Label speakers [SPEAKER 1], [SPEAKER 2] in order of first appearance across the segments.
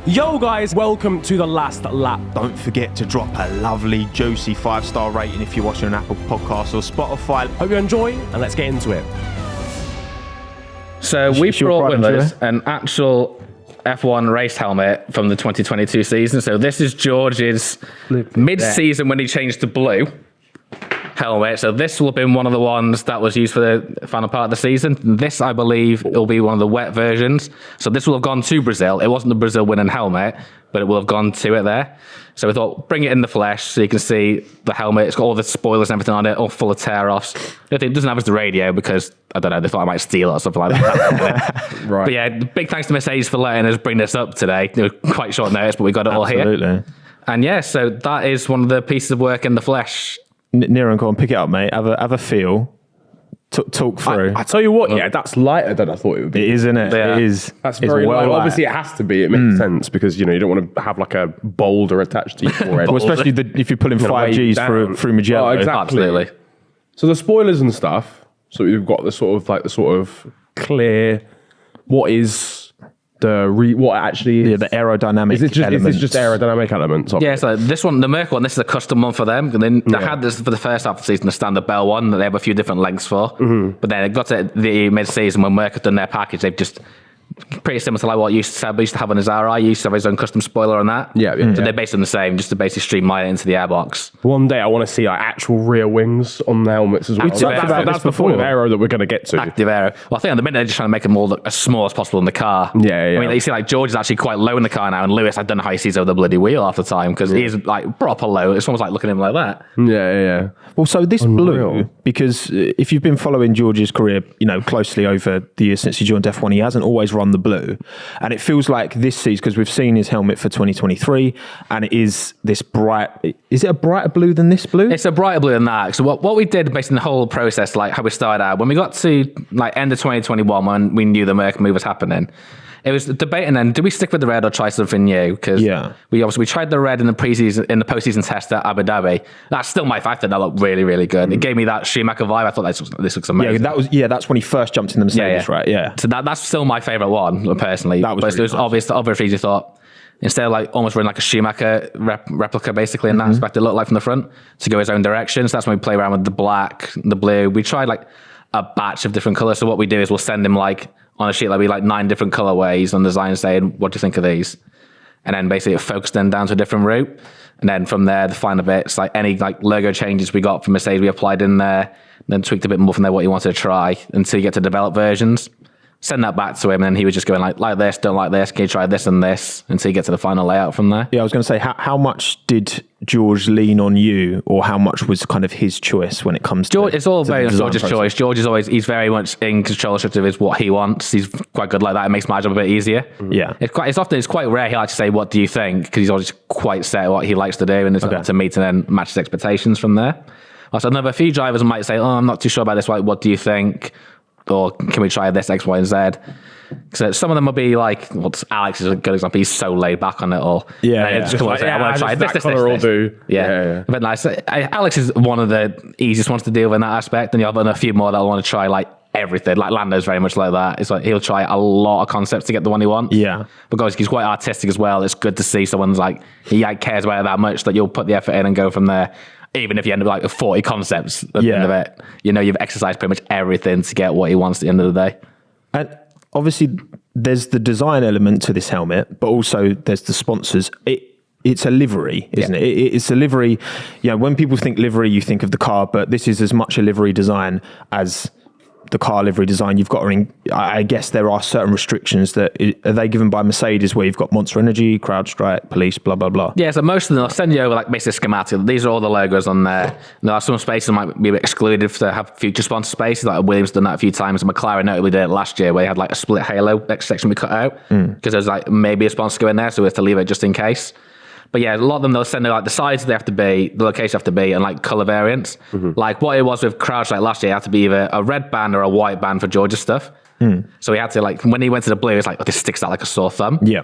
[SPEAKER 1] Yo guys, welcome to The Last Lap. Don't forget to drop a lovely, juicy 5-star rating if you're watching on Apple Podcasts or Spotify. Hope you enjoy, and let's get into it.
[SPEAKER 2] So we brought with us an actual F1 race helmet from the 2022 season. So this is George's mid-season when he changed to blue helmet. So this will have been one of the ones that was used for the final part of the season. This, I believe, will be one of the wet versions. So this will have gone to Brazil. It wasn't the Brazil winning helmet, but it will have gone to it there. So we thought, bring it in the flesh so you can see the helmet. It's got all the spoilers and everything on it, all full of tear-offs. The only thing it doesn't have is the radio because, I don't know, they thought I might steal it or something like that.
[SPEAKER 1] Right.
[SPEAKER 2] But yeah, big thanks to Mercedes for letting us bring this up today. It was quite short notice, but we got it all here.
[SPEAKER 1] Absolutely.
[SPEAKER 2] And yeah, so that is one of the pieces of work in the flesh.
[SPEAKER 1] Niran, go on, pick it up, mate. Have a feel. Talk through.
[SPEAKER 3] I tell you what, yeah, that's lighter than I thought it would be.
[SPEAKER 1] It is, isn't it?
[SPEAKER 2] Yeah.
[SPEAKER 1] It is.
[SPEAKER 3] That's
[SPEAKER 1] It's
[SPEAKER 3] very
[SPEAKER 1] well
[SPEAKER 3] light.
[SPEAKER 1] light.
[SPEAKER 3] Obviously, it has to be. It makes sense because, you don't want to have like a boulder attached to your forehead.
[SPEAKER 1] Well, especially if you're pulling 5Gs through Magellan.
[SPEAKER 3] Oh, exactly.
[SPEAKER 2] Absolutely.
[SPEAKER 3] So the spoilers and stuff. So we've got the sort of clear. What is what actually is?
[SPEAKER 1] Yeah, the aerodynamic
[SPEAKER 3] Is this
[SPEAKER 1] elements.
[SPEAKER 3] just aerodynamic elements?
[SPEAKER 2] Yeah, so this one, the Merc one, this is a custom one for them. And then they had this for the first half of the season, the standard Bell one, that they have a few different lengths for. But then it got to the mid-season when Merc had done their package, they've just pretty similar to like what Seb used to have on his RI. He used to have his own custom spoiler on that.
[SPEAKER 3] Yeah.
[SPEAKER 2] So they're basically the same, just to basically streamline it into the airbox.
[SPEAKER 3] One day I want to see like actual rear wings on the helmets as well.
[SPEAKER 1] talked about
[SPEAKER 3] That's
[SPEAKER 1] this
[SPEAKER 3] the point of
[SPEAKER 1] before.
[SPEAKER 3] aero that we're going to get to.
[SPEAKER 2] Active aero. Well, I think at the minute they're just trying to make them all look as small as possible in the car.
[SPEAKER 3] Yeah.
[SPEAKER 2] I mean, you see like George is actually quite low in the car now, and Lewis, I don't know how he sees over the bloody wheel half the time because he is like proper low. It's almost like looking at him like that.
[SPEAKER 3] Yeah.
[SPEAKER 1] Well, so this
[SPEAKER 3] Unreal.
[SPEAKER 1] blue, because if you've been following George's career, closely over the years since he joined F1, he hasn't always run the blue. And it feels like this season, because we've seen his helmet for 2023, and it is this bright, is it a brighter blue than this blue?
[SPEAKER 2] It's a brighter blue than that. So what we did based on the whole process, like how we started out, when we got to like end of 2021, when we knew the Merc move was happening, it was debating then, do we stick with the red or try something new? Because we tried the red in the postseason test at Abu Dhabi. That's still I thought that looked really, really good. It gave me that Schumacher vibe. I thought this looks amazing.
[SPEAKER 1] That's when he first jumped in the Mercedes, right? Yeah.
[SPEAKER 2] So that's still my favorite one, personally.
[SPEAKER 1] That was
[SPEAKER 2] but
[SPEAKER 1] really
[SPEAKER 2] it was
[SPEAKER 1] nice.
[SPEAKER 2] obvious that other reasons thought, instead of like almost running like a Schumacher replica basically in that aspect, it looked like from the front, to go his own direction. So that's when we play around with the black, the blue. We tried like a batch of different colors. So what we do is we'll send him like on a sheet like 9 different colorways on design saying, what do you think of these? And then basically it focused them down to a different route. And then from there, the final bits, like any like logo changes we got from Mercedes, we applied in there, then tweaked a bit more from there what you wanted to try until you get to develop versions. Send that back to him, and then he was just going like this, don't like this, can you try this and this, until you get to the final layout from there.
[SPEAKER 1] Yeah, I was going to say, how much did George lean on you, or how much was kind of his choice when it comes to
[SPEAKER 2] George? It's all
[SPEAKER 1] to
[SPEAKER 2] very
[SPEAKER 1] the
[SPEAKER 2] much
[SPEAKER 1] design
[SPEAKER 2] George's
[SPEAKER 1] process?
[SPEAKER 2] choice. George is always, he's very much in control of his what he wants. He's quite good like that. It makes my job a bit easier.
[SPEAKER 1] Yeah.
[SPEAKER 2] It's quite rare he likes to say, what do you think? Because he's always quite set what he likes to do, and it's up to me to then match his expectations from there. Also, another few drivers might say, I'm not too sure about this. Like, what do you think? Or can we try this X, Y, and Z? So some of them will be like, Alex is a good example. He's so laid back on it all.
[SPEAKER 1] Yeah.
[SPEAKER 2] Just come on, say, I want to try this.
[SPEAKER 3] Colour will do.
[SPEAKER 2] Yeah. But nice. Alex is one of the easiest ones to deal with in that aspect. And you have a few more that want to try like everything. Like Lando's very much like that. It's like he'll try a lot of concepts to get the one he wants.
[SPEAKER 1] Yeah.
[SPEAKER 2] Because he's quite artistic as well. It's good to see someone's like, he cares about it that much that you'll put the effort in and go from there. Even if you end up like with 40 concepts at the end of it, you've exercised pretty much everything to get what he wants at the end of the day.
[SPEAKER 1] And obviously, there's the design element to this helmet, but also there's the sponsors. It's a livery, isn't it? It's a livery. When people think livery, you think of the car, but this is as much a livery design as the car livery design. You've got, I guess there are certain restrictions that are they given by Mercedes, where you've got Monster Energy, CrowdStrike, Police, blah, blah, blah.
[SPEAKER 2] Yeah, so most of them, I'll send you over like basically schematic. These are all the logos on there. There are some spaces that might be excluded to have future sponsor spaces. Like Williams done that a few times. McLaren notably did it last year, where they had like a split halo section we cut out because there's like maybe a sponsor go in there, so we have to leave it just in case. But yeah, a lot of them, they'll send like the size they have to be, the location have to be, and like color variants. Like what it was with CrowdStrike last year, it had to be either a red band or a white band for George's stuff. So he had to, like, when he went to the blue, it's like, this sticks out like a sore thumb.
[SPEAKER 1] Yeah.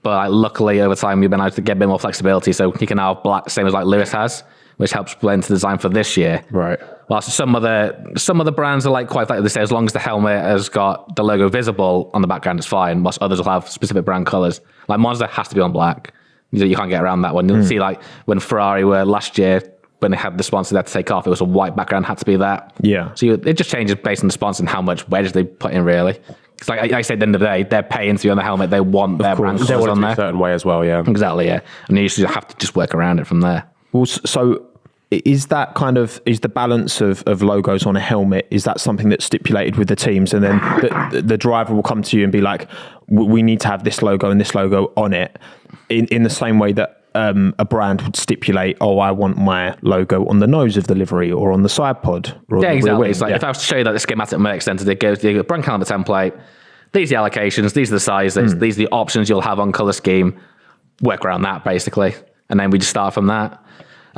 [SPEAKER 2] But like, luckily, over time, we've been able to get a bit more flexibility. So you can now have black, same as like Lewis has, which helps blend to design for this year.
[SPEAKER 3] Right.
[SPEAKER 2] While some other brands are like quite like they say, as long as the helmet has got the logo visible on the background, it's fine. Whilst others will have specific brand colors. Like Monza has to be on black. You can't get around that one. You'll see like when Ferrari were last year, when they had the sponsor they had to take off, it was a white background, had to be that.
[SPEAKER 1] Yeah.
[SPEAKER 2] So it just changes based on the sponsor and how much wedge they put in, really. Because like I said, at the end of the day, they're paying to be on the helmet. They want their brand
[SPEAKER 3] They
[SPEAKER 2] colors
[SPEAKER 3] want
[SPEAKER 2] on
[SPEAKER 3] it to be
[SPEAKER 2] there.
[SPEAKER 3] a certain way as well, yeah.
[SPEAKER 2] Exactly, yeah. And you usually have to just work around it from there.
[SPEAKER 1] Well, so is the balance of logos on a helmet, is that something that's stipulated with the teams, and then the driver will come to you and be like, we need to have this logo and this logo on it, in the same way that a brand would stipulate, I want my logo on the nose of the livery or on the side pod. Or
[SPEAKER 2] Yeah,
[SPEAKER 1] the rear
[SPEAKER 2] exactly.
[SPEAKER 1] wing.
[SPEAKER 2] It's like if I was to show you that the schematic Merc Center, they go to the brand calendar template, these are the allocations, these are the sizes, these are the options you'll have on color scheme, work around that basically. And then we just start from that.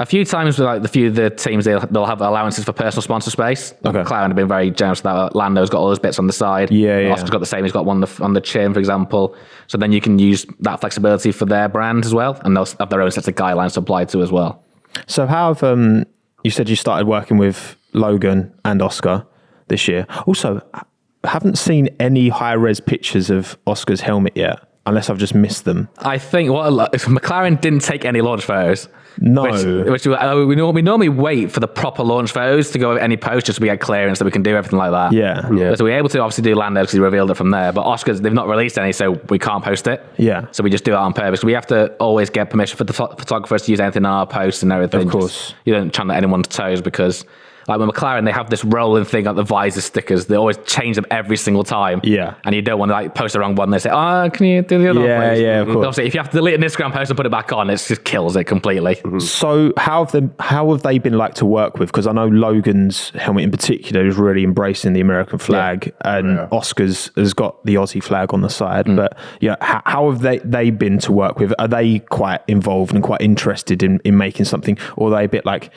[SPEAKER 2] A few times with like the teams, they'll have allowances for personal sponsor space.
[SPEAKER 1] Okay.
[SPEAKER 2] McLaren have been very generous with that. Lando's got all those bits on the side.
[SPEAKER 1] Yeah.
[SPEAKER 2] Oscar's got the same. He's got one on the chin, for example. So then you can use that flexibility for their brand as well. And they'll have their own sets of guidelines to apply to as well.
[SPEAKER 1] So how have, you said you started working with Logan and Oscar this year. Also, I haven't seen any high-res pictures of Oscar's helmet yet, unless I've just missed them.
[SPEAKER 2] I think McLaren didn't take any launch photos.
[SPEAKER 1] No.
[SPEAKER 2] Which we normally wait for the proper launch photos to go over any post just so we get clearance so we can do everything like that.
[SPEAKER 1] Yeah.
[SPEAKER 2] So we're able to obviously do Lando because he revealed it from there, but Oscar's, they've not released any, so we can't post it.
[SPEAKER 1] Yeah.
[SPEAKER 2] So we just do it on purpose. We have to always get permission for the photographers to use anything on our posts and everything.
[SPEAKER 1] Of course.
[SPEAKER 2] You don't channel anyone's toes because like with McLaren, they have this rolling thing like the visor stickers. They always change them every single time.
[SPEAKER 1] Yeah.
[SPEAKER 2] And you don't want to like post the wrong one. They say, can you do the other one, please?
[SPEAKER 1] Yeah, of course.
[SPEAKER 2] Obviously, if you have to delete an Instagram post and put it back on, it just kills it completely.
[SPEAKER 1] So how have they been like to work with? Because I know Logan's helmet in particular is really embracing the American flag, and Oscar's has got the Aussie flag on the side. But how have they been to work with? Are they quite involved and quite interested in making something, or are they a bit like,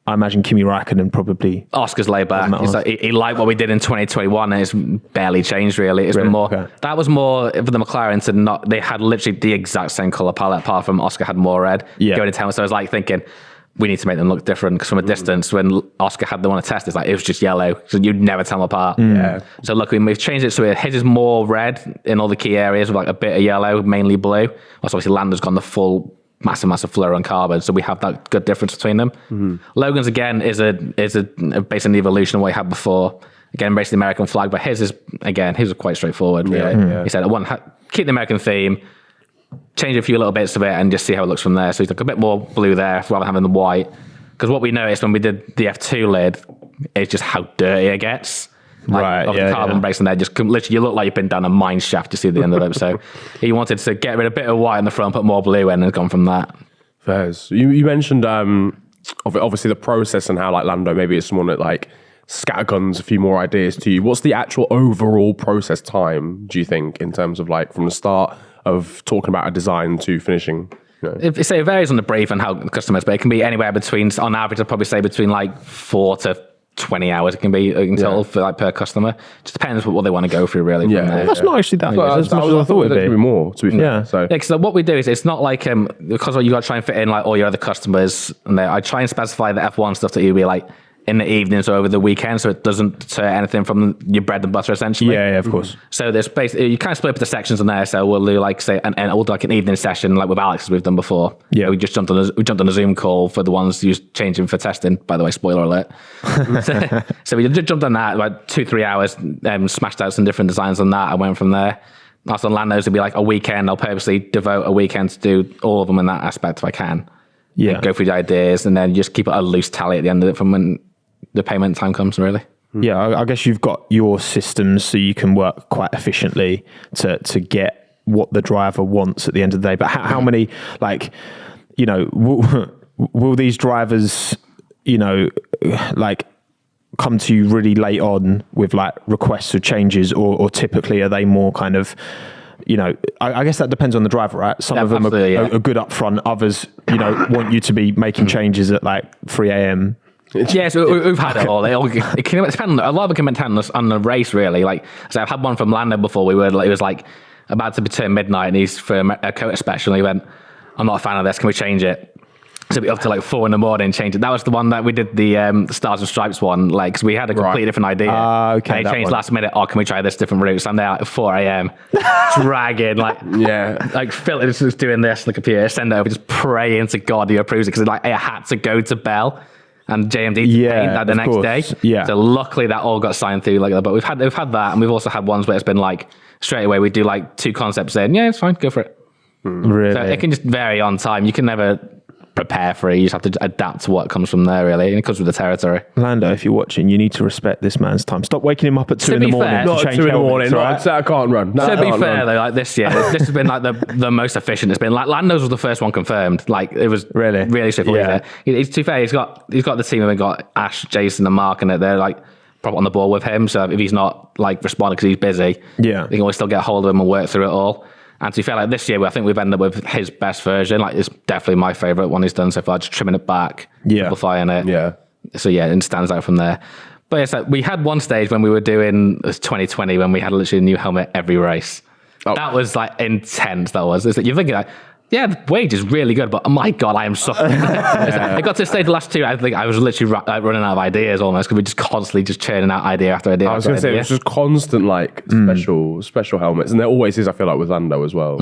[SPEAKER 1] I imagine Kimi Räikkönen probably.
[SPEAKER 2] Oscar's laid back. He liked what we did in 2021 and it's barely changed really. It's been more, that was more for the McLaren to not, they had literally the exact same colour palette apart from Oscar had more red going into helmet. So I was like thinking, we need to make them look different because from a distance, when Oscar had the one to test, it's like, it was just yellow. So you'd never tell them apart. Yeah. So luckily we've changed it so his is more red in all the key areas with like a bit of yellow, mainly blue. Also obviously Lando's gone the full massive fluoro on carbon, so we have that good difference between them. Logan's again is based on the evolution of what he had before. Again, embrace the American flag, but his is quite straightforward. Really. He said, I want keep the American theme, change a few little bits of it, and just see how it looks from there. So he's like a bit more blue there rather than having the white. Because what we noticed when we did the F2 lid is just how dirty it gets. Like, the carbon brakes in there, just literally you look like you've been down a mine shaft to see the end of it. So he wanted to get rid of a bit of white in the front, put more blue in, and gone from that.
[SPEAKER 3] Fairs. You mentioned obviously the process and how like Lando maybe it's someone that like scatterguns a few more ideas to you. What's the actual overall process time, do you think, in terms of like from the start of talking about a design to finishing?
[SPEAKER 2] It varies on the brief and how the customers, but it can be anywhere between, on average, I'd probably say between like 4 to 20 hours it can be in total for like per customer. Just depends what they want to go through really.
[SPEAKER 1] That's not actually that much as much as I thought it'd be.
[SPEAKER 3] More, to be fair. So
[SPEAKER 2] because what we do is it's not like because you got to try and fit in like all your other customers, and I try and specify the F1 stuff that you'd be like in the evenings or over the weekend, so it doesn't deter anything from your bread and butter essentially.
[SPEAKER 1] Yeah, of course.
[SPEAKER 2] So there's basically you kind of split up the sections in there. So we'll do like say we'll do like an evening session like with Alex as we've done before. Yeah, we jumped on a Zoom call for the ones who's changing for testing. By the way, spoiler alert. So we just jumped on that about 2-3 hours, smashed out some different designs on that. I went from there. Also on Lando's, it'd be like a weekend. I'll purposely devote a weekend to do all of them in that aspect if I can. Yeah, go through the ideas and then just keep a loose tally at the end of it from when the payment time comes, really.
[SPEAKER 1] Yeah, I guess you've got your systems so you can work quite efficiently to get what the driver wants at the end of the day. But how many, like, will these drivers, like, come to you really late on with like requests or changes, or typically are they more kind of, I guess that depends on the driver, right? Some of them are good up front. Others, want you to be making changes at like 3 a.m.
[SPEAKER 2] Yes, we've had it all. It can depend. A lot of it can depend on the race, really. Like, so I've had one from Lando before. It was like about to turn midnight, and he's for a coat special. And he went, "I'm not a fan of this. Can we change it?" So we up to like 4 a.m, change it. That was the one that we did the Stars and Stripes one, like, because we had a completely different idea.
[SPEAKER 1] Okay,
[SPEAKER 2] and he changed last minute. Oh, can we try this different route? So I'm there at 4 a.m, dragging, like, like Phil is just doing this on the computer, send it over, just praying to God he approves it, because like it had to go to Bell and JMD to paint that the next day.
[SPEAKER 1] Yeah.
[SPEAKER 2] So luckily that all got signed through like that. But we've had that, and we've also had ones where it's been like straight away we do like 2 concepts in. Yeah, it's fine, go for it.
[SPEAKER 1] Really?
[SPEAKER 2] So it can just vary on time. You can never prepare for it. You just have to adapt to what comes from there, really. And it comes with the territory.
[SPEAKER 1] Lando, if you're watching, you need to respect this man's time. Stop waking him up at 2
[SPEAKER 2] To
[SPEAKER 1] in the
[SPEAKER 2] be
[SPEAKER 1] morning.
[SPEAKER 2] fair-
[SPEAKER 1] to
[SPEAKER 3] Not
[SPEAKER 1] change
[SPEAKER 3] 2 in the
[SPEAKER 1] helmets,
[SPEAKER 3] morning.
[SPEAKER 1] all right?
[SPEAKER 3] I can't run. No,
[SPEAKER 2] To
[SPEAKER 3] I
[SPEAKER 2] be
[SPEAKER 3] can't
[SPEAKER 2] fair,
[SPEAKER 3] run.
[SPEAKER 2] though, like this year, this has been like the most efficient it's been. Like Lando's was the first one confirmed. Like it was really straightforward.
[SPEAKER 1] Yeah.
[SPEAKER 2] To be fair, he's got the team. We've got Ash, Jason, and Mark, and they're like proper on the ball with him. So if he's not like responding because he's busy,
[SPEAKER 1] Yeah.
[SPEAKER 2] they can always still get hold of him and work through it all. And to be fair, like this year, I think we've ended up with his best version. Like it's definitely my favorite one he's done so far. Just trimming it back, simplifying it.
[SPEAKER 3] Yeah.
[SPEAKER 2] So yeah, it stands out from there. But yeah, so we had one stage when we were doing 2020 when we had literally a new helmet every race.
[SPEAKER 3] Oh.
[SPEAKER 2] That was like intense. That was. It's like, you're thinking like, yeah, the wage is really good, but oh my God, I am suffering. I got to the stage the last 2. I think I was literally running out of ideas almost because we just constantly just churning out idea after idea.
[SPEAKER 3] I was going to say, it's just constant like special helmets. And there always is, I feel like, with Lando as well.